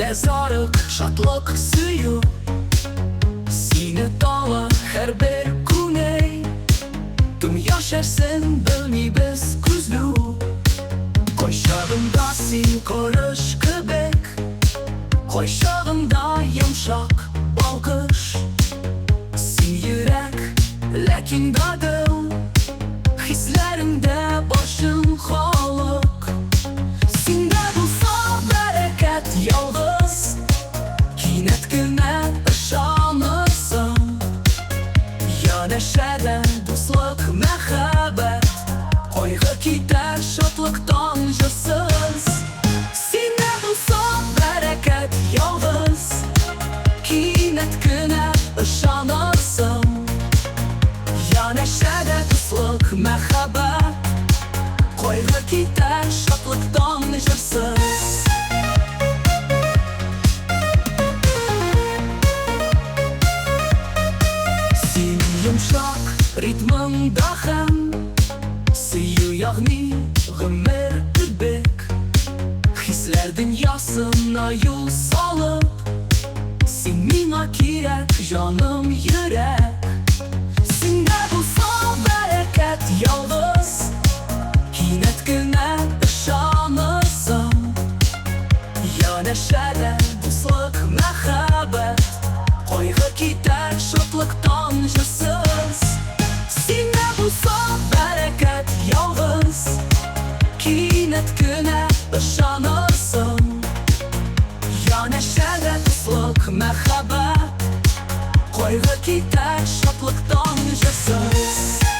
Сине зарык, шатлык сөю, сине тала her bir күней. Тым яшәрсен белмибез күзлү, кайчагында син карыш кебек, кайчагында йомшак балкыш. Син йөрәк, ләкин дадыл, хисләреңдә башың халык. Синдә булса бәрәкәт ялгыз, кинәт кенә ышанырсың. Янәшәдә дуслык, мәхәббәт, кайгы китәр шатлыктан җырсыз. Синдә булса бәрәкәт ялгыз, кинәт кенә ышанырсың. Янәшәдә дуслык, мәхәббәт, кайгы китәр шатлыктан җырсыз. Син йомшак ритмыңда һәм сөю ягъни гомер кебек, хисләр дөньясына юл салып. Син миңа кирәк, җаным, йөрәк. Синдә булса бәрәкәт ялгыз, кинәт кенә ышанырсың. Янәшәдә дуслык, мәхәббәт, кайгы китәр шатлыктан җырсыз. Синдә булса бәрәкәт ялгыз, кинәт кенә ышанырсың. Янәшәдә дуслык, мәхәббәт, кайгы китәр шатлыктан җырсыз.